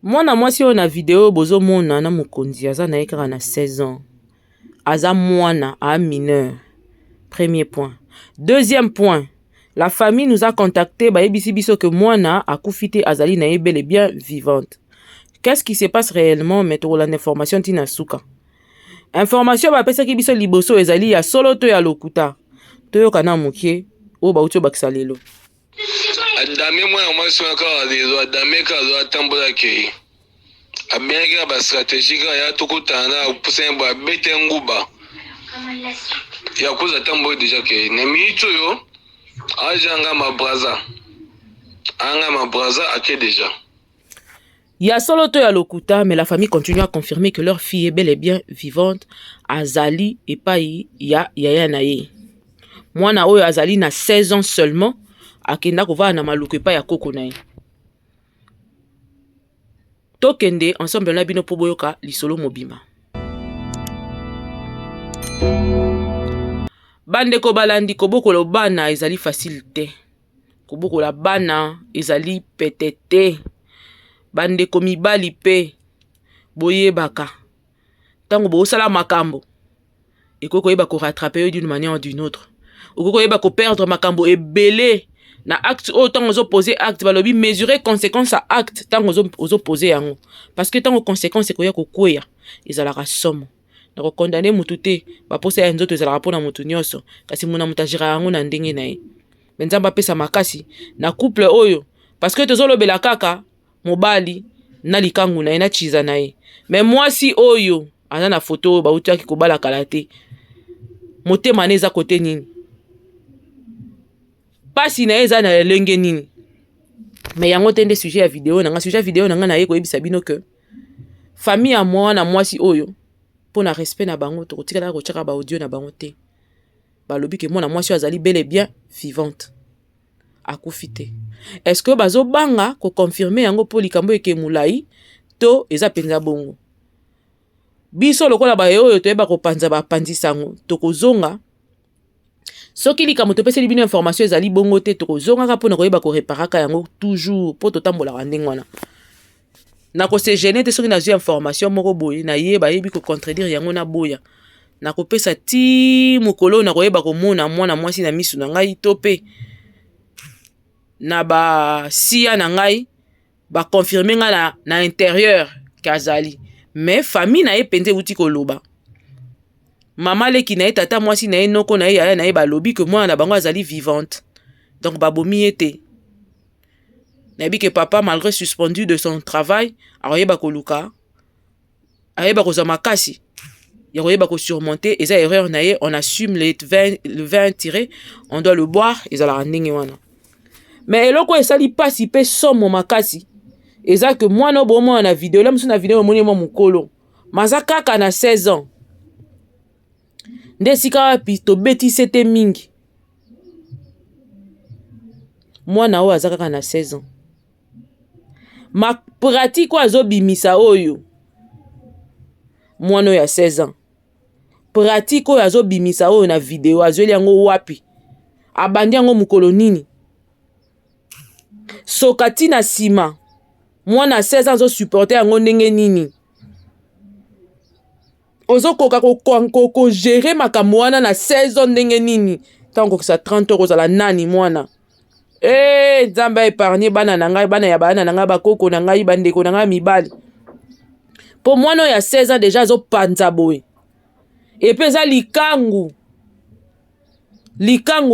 Mwana mwasi oyo na video bozo mona na mokonzi aza na ekara na 16 ans. Aza mwana a mineur. Premier point. Deuxième point. La famille nous a contacté ba yebisi biso que mwana akufite azali na bel et bien vivante. Qu'est-ce qui se passe réellement? Mettre l'information tina suka. Information ba pesa ki biso liboso ezali ya solo to ya lokuta. Toyo kana mukie o ba uto bakisa lelo. Adame mwana mwasi waka lezo adame kazo atambola ke. Abenga ba stratégie ya tukutana upusembo abete nguba. Ya kuza tambo déjà ke na minute yo ajanga mabraza. Anga mabraza ake déjà. Ya solo to ya lokuta, mais la famille continue à confirmer que leur fille est bel et bien vivante. Azali et pas ya naye. Mwana oyo azali na 16 ans seulement. Akenda kova na maluku pa ya koko naye. Tokende ensemble na bino po boyoka lisolo mobima. Bande ko balandi koboko bana ezali facilité. Koboko la bana ezali petete. Bande ko mibali pe boye baka. Tango bo sala makambo. Ekoko yeba ko rattraper d'une manière ou d'une autre. Okoko yeba ko perdre makambo ebele. Na acte autant aux opposés acte balobi mesurer conséquence à acte tant aux opposés yango parce que tant aux conséquences ko ya ko kwea ezalaka somme na ko condamner mutute ba posa ya nzoto ezalaka pona mutu nyoso kasi muna mutajira yango na ndenge nae benzamba pesa makasi na couple oyo parce que tozolobela kaka mobali na likangu nae na chiza nae mais mwasi oyo ana na photo ba utiaki ko bala kalate motema neza kote nini pasi na eza na lenge nini mais yango tende sujet ya vidéo nanga sujet ya vidéo nanga na yeko yebisa bino que famille ya mwana mwasi oyo pona respect na bango to kotikala ko tshaka ba audio na bango te balobi ke mwana mwasi azali bel et bien vivante akufite est-ce que bazo banga ko confirmer yango po likambo eke mulai to eza penza bongo biso lokola ba oyo to yeba ko panza ba panzisango to kozonga soki likambo topeseli bino information ezali bongo te tokozongaka mpona koyeba koreparaka yango toujours mpo totambolaka ndenge wana nakose gene te soki nazwi information moko boye nayeba yebi kocontredire yango na boya nakopesa ti mokolo nakoyeba komona mwana mwasi na misu na ngai to mpe na basiya na ngai bakonfirme nga na intérieur kazali mais famille na ye mpenza euti koloba Maman leki na ye tata mwasi na ye noko na ye yaya na ye balobi que mwana na bango azali vivante. Donc babomi ete. Na bi que papa malgré suspendu de son travail, aroyeba koluka. Aroyeba ko zamakasi. Yaroyeba ko surmonter et ça erreur na ye, on assume le vin tiré, on doit le boire et ça la ndenge wana. Mais eloko esali pasi pe somo makasi. Eza que mwana bomo na vidéo, là musu na vidéo moni mo mukolo. Mazaka kaka na 16 ans. Ndesika wapi tobeti sete mingi. Mwana oyo aza kaka na 16 ans. Ma pratique oyo bimisa oyo. Mwana oyo ya 16 ans. Pratique oyo bimisa oyo na video azweli yango wapi. Abandi yango mukolo nini. Sokati na sima. Mwana 16 ans supporter yango ndenge nini. Ozo koka ko gérer makambo wana na 16 ans ndenge nini tango kisa 30 euros ala nani mwana nzambe épargner bana na ngai bana ya bana na ngai bakoko na ngai bandeko na ngai mibali po mwana ya 16 ans déjà zo panza boy et puis za likangu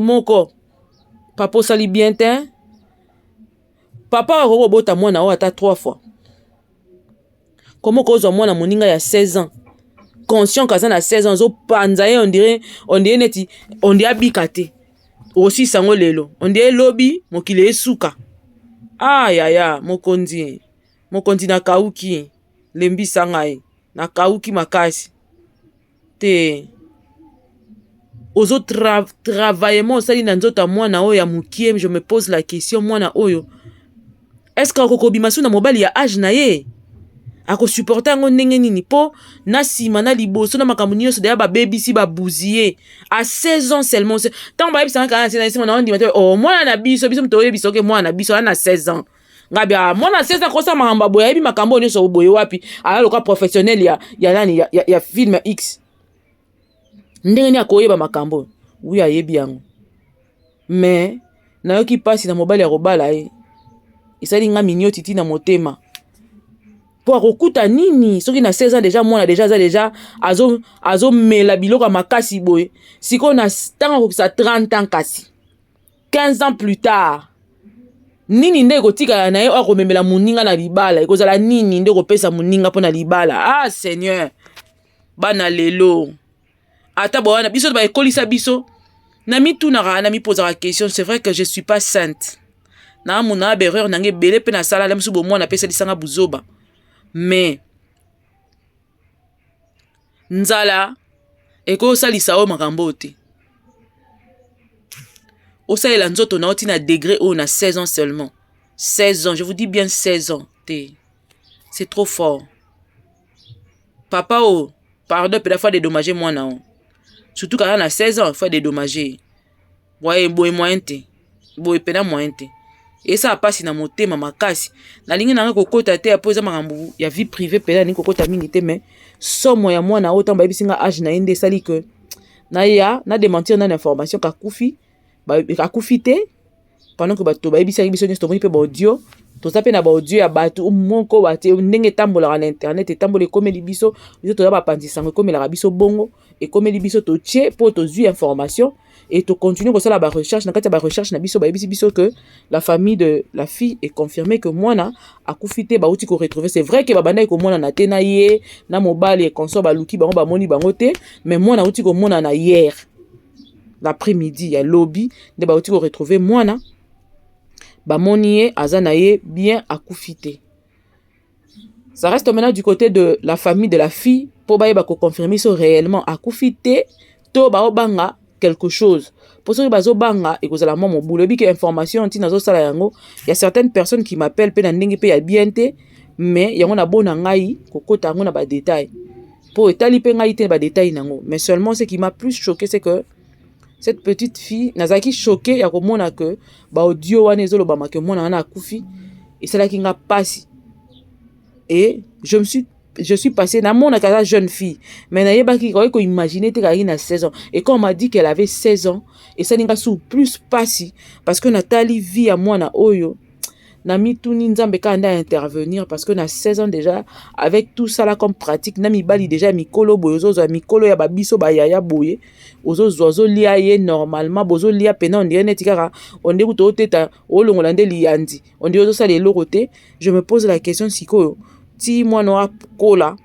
moko papa sali bien te papa wa bota mwana o ata 3 fois comment kozo mwana moninga ya 16 ans conscient kaza na 16 ans zo panza ye on dirait neti on dirait bikate aussi sango lelo on dirait lobby mokile esuka ya mokonzi na kauki lembi sangai na kauki makasi te ozo travaillement sali na nzota mwana oyo ya mukie. Je me pose la question mwana oyo est-ce que kokobima su na mobali ya âge na ye ako supporter ngo ndenge nini po na sima na liboso na makambo nyonso deya ba baby si ba bouzier à 16 ans seulement tant ba baby ça quand c'est na sima na on dit mwana na biso mto yebi soke mwana na biso na 16 ans ngabia mwana 16 ans kosa makambo boye yebi makambo nyonso boye wapi ala loka professionnel ya nani ya film X ndenge ni akoyeba makambo oui ayebi yango mais nayoki pasi na mobali ya kobala ye isali nga minyo titi na motema po akokuta nini soki na 16 ans déjà mwana déjà azo mela biloko makasi boye siko na tanga kokisa 30 ans kasi 15 ans plus tard nini nde kotikala na ye akomemela moninga na libala ekozala nini nde kopesa moninga mpo na libala seigneur bana lelo ata bowana biso baekolisa biso na mitunaka na mipozaka question c'est vrai que je suis pas sainte na mona berreur nange bele pe na sala lemsu bo mwana pesa lisanga buzoba mais nzala ekosalisa o makambo te osalela nzoto na oti na degré o na 16 ans seulement 16 ans je vous dis bien 16 ans c'est trop fort papa pardon peut fois dédommager moi na surtout quand on a 16 ans il faut dédommager ouais boy moyen te boy pena moyen te et ça passe na motema makasi na lingi na kokota te apoza makambu ya vie privée pena ni kokota mingi te mais somo ya mwana autant bisinga âge na ende sali que na démentir na information kakufi te pendant que bato bayebisa biso nyonso tomoni pe ba audio toza pe na ba audio ya bato moko bate ndenge tambola na internet etambola ekomeli biso toza bapanzisango ekomela biso bongo ekomeli biso totie po tozwi information et to continue kosala ba recherche na kati ya ba recherche na biso bayebisi biso que la famille de la fille est confirmé que mwana akufi te bauti ko retrouver c'est vrai que babanda ko mona na te na ye na mobali et consort baluki bango bamoni bango te mais mwana uti ko mona na hier l'après-midi ya lobby de bauti ko retrouver mwana bamoni azana ye bien akufi te. Ça reste maintenant du côté de la famille de la fille pour ba ko confirmer so réellement akufi te to ba obanga quelque chose pour ceux qui bazo banga et que la maman boule bi que information anti nazo sala yango il y a certaines personnes qui m'appellent pe na ndenge pe ya bien te mais yango na bona ngai kokota yango na ba détail pour etali pe ngai te ba détail nango mais seulement ce qui m'a plus choqué c'est que cette petite fille nazaki choqué ya komona que ba audio wana ezolo ba make mona na akufi et c'est là qui nga pasi et je suis passée dans mon accord jeune fille mais na yeba ki ko imaginer te kaki na 16 ans et quand on m'a dit qu'elle avait 16 ans et ça ninga sous plus passi parce que Nathalie vit à moi na oyo na mituni nzambe ka nda intervenir parce que na 16 ans déjà avec tout ça là comme pratique na mibali déjà mikolo boyozo za mikolo ya babiso ba yaya boye ozo lia ye normalement bozo lia pena on dirait netikara on dit to teta olongola nde liandi on dit ozo sala eloko te je me pose la question sikoyo ti mwana wa kola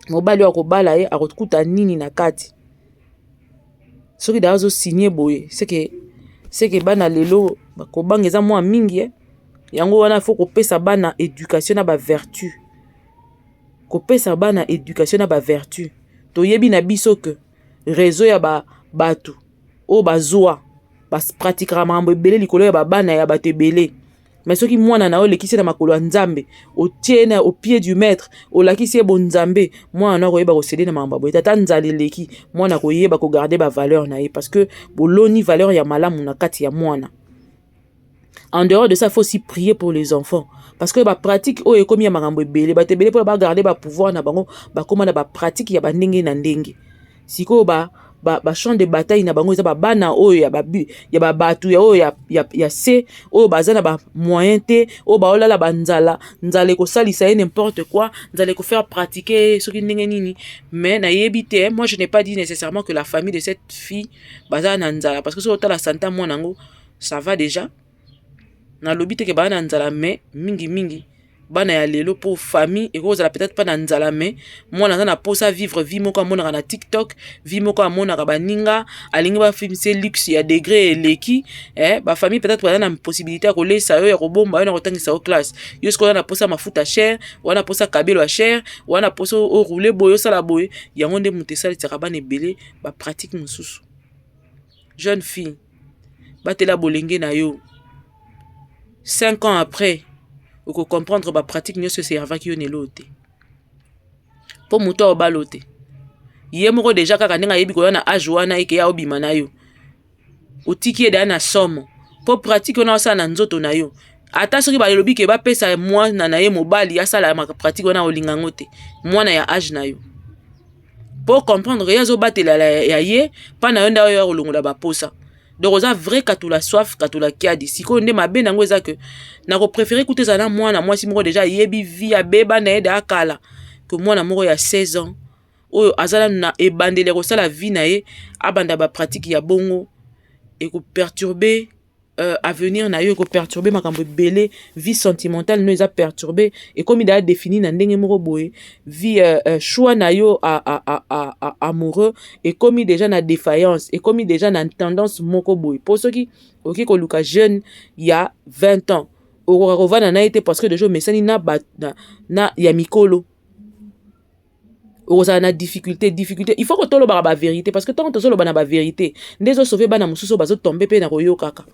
mobali wa kobala ye akokuta nini na kati soki dazo signer boye c'est que bana lelo bakobangeza mwa mingi yango wana faut kopesa bana éducation na ba vertu kopesa bana éducation na ba vertu to yebi na biso que réseau ya batu o bazwa bas pratiquera mambo ebele likolo ya bana ya bato ebele mais soki mwana na olekisi na makolo ya nzambe otiena au pied du maître olakisi ye bonzambe mwana koyeba kosede na mambo boye tata nzali leki mwana koyeba ko garder ba valeur na ye parce que boloni valeur ya malamu na kati ya mwana. En dehors de ça, il faut aussi prier pour les enfants. Parce que la pratique, oh, comme il y a marambo belé, bah, belé pour garder ba pouvoir na bango, bah, comment na ba pratique, il y a ba ndenge na ndenge. Si ko ba champ de bataille na bango, ba bana, oh, il y a ba batu, oh, il y a se, oh, bazana ba moyen te, oh, ba ola la banzala, nzale ko salisa n'importe quoi, nzale ko faire pratiquer ce qui ndenge nini. Mais na yebite, moi, je n'ai pas dit nécessairement que la famille de cette fille, bazana nzala, parce que sur la santa, moi, nango, ça va déjà. Na lobi te ke bana nzala me mingi bana ya lelo pour famille et cause la peut-être pas na nzala me moi na posa vivre vie moko mona na TikTok vie moko mona ka baninga alingi ba film c'est luxe ya degré leki ba famille peut-être pas na possibilité ya kolesa yo ya kobomba yo na kotangisa au classe yo sko na posa mafuta cher wana posa kabelo cher wana posa au rouler boyo sala boye yango nde mutesali tsaka bana ebele ba pratique mususu jeune fille batela bolenge na yo 5 ans après, vous pouvez comprendre la pratique de ce servant qui est l'autre. Pour muto au balote. Yemoro déjà quand on a yebi ko na ajuana eke ya obimana yo. Otiki eda na somme. Pour pratique on a ça na nzoto na yo. ata soki balobi ke bapesa mwana na ye mobali asala pratique wana olinga ngo te mwana ya age na yo pour comprendre ye azobatela ya ye mpa na yo nda oyo ya kolongola baposa donc oza vrai katula soif katula kiadi sikoyo nde mabe nango eza ke nakopréféré kuta ezala na mwana mwasi moko deja yebi vi abeba na ye de akala ke mwana moko ya 16 ans oyo azala na ebandeli kosala vie na ye abanda bapratique ya bongo ekoperturbe avenir na yo ekoperturbe makambo ebele vie sentimentale no eza perturbe ekomi daya défini na ndenge moko boye vie choix na yo amoureux ekomi déjà na défaillance ekomi déjà na tendance moko boye po soki oki koluka jeune ya 20 ans okoka kovanda na ye te parce que déjà omesani na ya mikolo okozala na difficulté il faut que tolobaka ba vérité parce que tant tozoloba na ba vérité nde ezosauve bana mosusu bazotombe mpe na koyokaka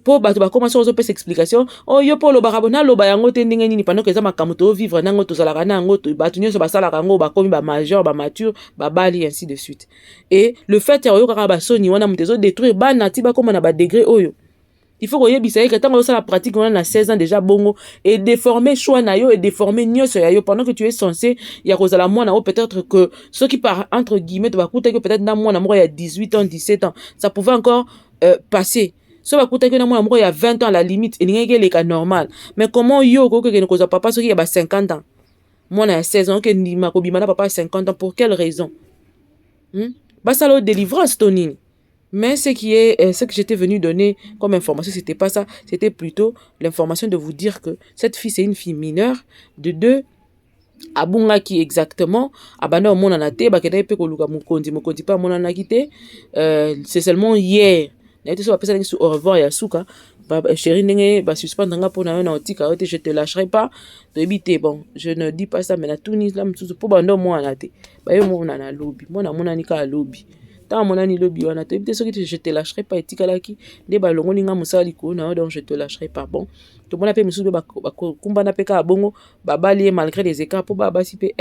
po bato bakomasa ozopesa explication yo mpo olobaka bona aloba yango te ndenge nini pendant que eza makambo tovivre nango tozalaka na yango bato nyonso basalaka yango bakomi bamajeur bamature babali ainsi de suite et le fait ya koyokaka basoni wana moto ezodétruire bana ti bakoma na badegré oyo il faut koyebisa ye ke ntango ozosala pratique wana na 16 ans déjà bongo et déformer choix na yo et déformer nyonso ya yo pendant que tu es censé ya kozala mwana o peut-être que ceux qui par entre guillemets bakutaki peut-être na mwana moko ya 18 ans 17 ans ça pouvait encore passer so bakutaki na mwana moko ya 20 ans à la limite elingaki eleka normal mais comment yo okokende kozwa papa soki ya ba 50 ans mwana ya 16 ans ke ndima kobima na papa ya 50 ans pour quelle raison basala délivrance tonini. Mais ce que j'étais venu donner comme information, c'était pas ça. C'était plutôt l'information de vous dire que cette fille, c'est une fille mineure. De 2, abunga qui exactement, abana au monde en até, bakeda pe koluka mukondi pa mon anakité. C'est seulement hier. N'était pas passé sur au revoir ya souka. Chérie nenge ba suspendre nga pour na na otika ote je te lâcherai pas de bité bon je ne dis pas ça mais na Tunis là mtuzu pour bando mo anate ba yo mo na lobby mo na mona ni ka lobby tant monani lobby wana te bité soki je te lâcherai pas etikalaki nde ba longo ninga musali ko na donc je te lâcherai pas bon to mona pe mususu ba kumba na pe ka bongo ba bali malgré les écarts pour ba basi pe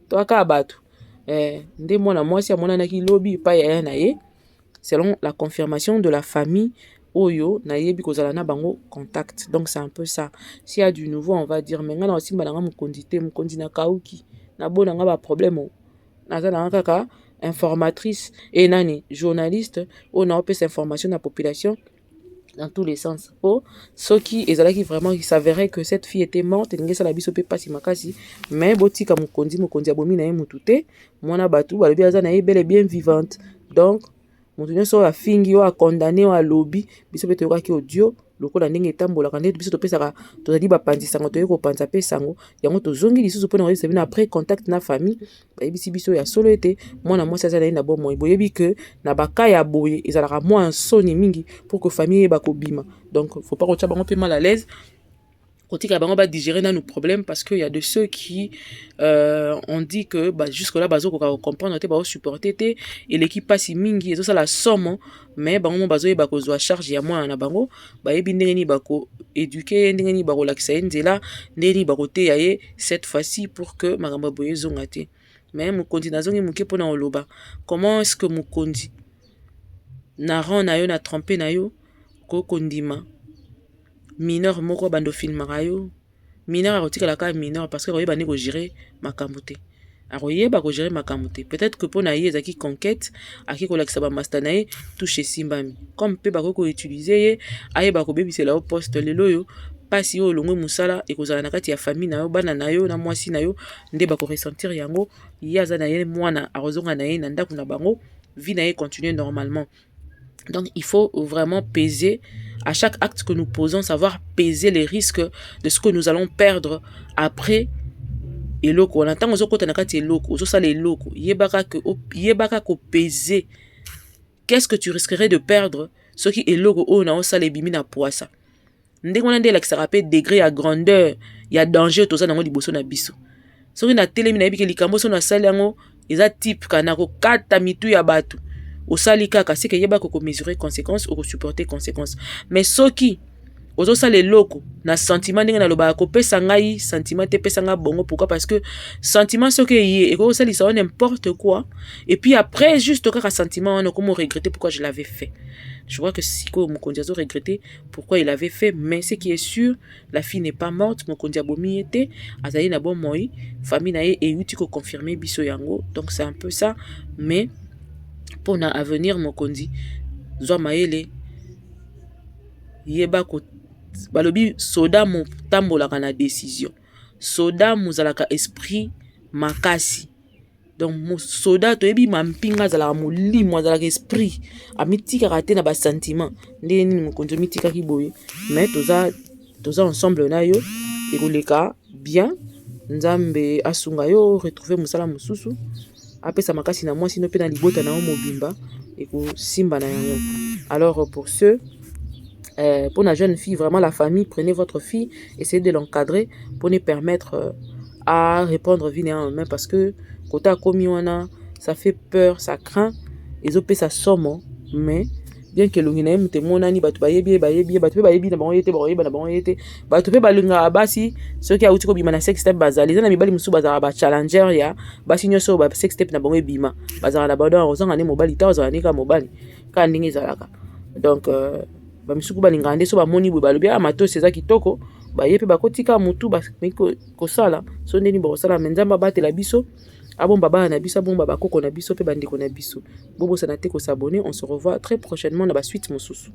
to aka bato nde mona mwasi ya mona na ki lobby pa ya na ye selon la confirmation de la famille Oyo, na yebi kozala na bango contact. Donc c'est un peu ça. S'il y a du nouveau, on va dire mais ngana aussi balanga mukondi na kauki. Na bona nga ba problème. Na za na kaka informatrice et nani journaliste, on a opé information à la population dans tous les sens. Oh, ce qui ezalaki vraiment il s'avérait que cette fille était morte et ngesa la biso pe pasi makasi, mais botika mukondi abomi na ye mutute, mwana batu balobi aza na ye bel et bien vivante. Donc moto nyonso a fingi o a condamné o a lobby biso pe toyoka ki audio lokola ndenge etambolaka nde biso topesaka tozali bapanzisango toyei kopanza pe sango yango tozongi lisusu mpona koyebisa bino après contact na famille bayebisi biso ya solo ete mwana mwasi aza na ye na bomoi boyebi ke na baka ya boye ezalaka mwa nsoni mingi pour que famille eyeba kobima donc faut pas kotia bango mpe mal à l'aise kotika bango ba digérer na nos problèmes parce que il y a de ceux qui on dit que bah jusque là bazo ko comprendre te ba supporter te et l'équipe passe mingi ezo ça la somme mais bango bazo yeba ko zo charge ya mwana na bango ba yebi ndenge ni ba ko éduquer ndenge ni ba ko lakisa nzela ndenge ni ba ko te yaye cette fois-ci pour que makambo boye zonga te mais mukondi nazongi muke pona oloba comment est-ce que mukondi na ron na yo na tromper na yo ko kondima mineur moko bando filmaka yo mineur akotikala ka mineur parce que koyeba ndenge gérer makambo te akoyeba ko gérer makambo te peut-être que pona ye ezaki conquête aki kolakisa ba master na ye touche simbami comme pe bako ko utiliser ye ayeba ko bebisela au poste lelo yo pasi yo longwe musala ekozala na kati ya famille na yo bana na yo na mwasi na yo nde bako ressentir yango yaza na ye mwana arozonga na ye na ndaku na bango vie na ye continuer normalement. Donc il faut vraiment peser à chaque acte que nous posons, savoir peser les risques de ce que nous allons perdre après. Et loko, on entend aux côtés nakati loko, aux ça les loko. Yebaka ko peser. Qu'est-ce que tu risquerais de perdre ce qui est loko on a ça les bimina poissa. Ndeko na ndela qui se rappelle degré à grandeur, il y a danger tout ça dans liboso na biso. So na télé mina bi ke likambo so na sala ngo, eza type kanako kata mitu ya batu. Au salika c'est que yeba ko mesurer conséquences ou supporter conséquences mais soki ozo sa le loko na sentiment ndenge na loba ko pesa ngai sentiment te pesa nga bongo. Pourquoi? Parce que sentiment ce que yé et ko ça ça n'importe quoi et puis après juste kaka sentiment on comment regretter pourquoi je l'avais fait. Je vois que si ko mon kondiazo regretter pourquoi il avait fait, mais ce qui est sûr, la fille n'est pas morte, mon kondia bomi était azali na bon moi famille na et uti ko confirmer biso yango. Donc c'est un peu ça, mais pour na avenir mon kondi zo maele yeba ko balobi soda mo tambolaka na décision, soda mozalaka esprit makasi. Donc mo soda to yebi mampinga zalaka molimo azalaka esprit amitika kate na ba sentiment ndeni ni mokonzo mitika ki boye, mais toza ensemble na yo ekoleka bien. Nzambe asunga yo retrouver musala mususu apesa makasi na moi sino pe na libota na mobimba eko simba na yango. Alors pour ceux pour la jeune fille, vraiment la famille, prenez votre fille, essayez de l'encadrer pour lui permettre à répondre vie en main, parce que quand on commis ça fait peur, ça craint, ils ont payé sa somme, mais bien que l'on te monani batu bayebi batu bayebi na bango yete na bango yete batu pe balunga basi ceux qui a uti ko bima na sex step bazali na mibali musu bazala ba challenger ya basi nyoso ba sex step na bango bima bazala na bado ozanga ne mobali ta ozanga ne ka mobali ka ndingi zalaka. Donc bamisuku balingande so bamoni bwe balobi amato seza kitoko bayepe bakotika mutu kosala so ndeni bosala menzamba batela biso abomba bana na biso abomba bakoko na biso pe bandeko na biso bobo sana te ko s'abonner. On se revoit très prochainement na ba suite mosusu.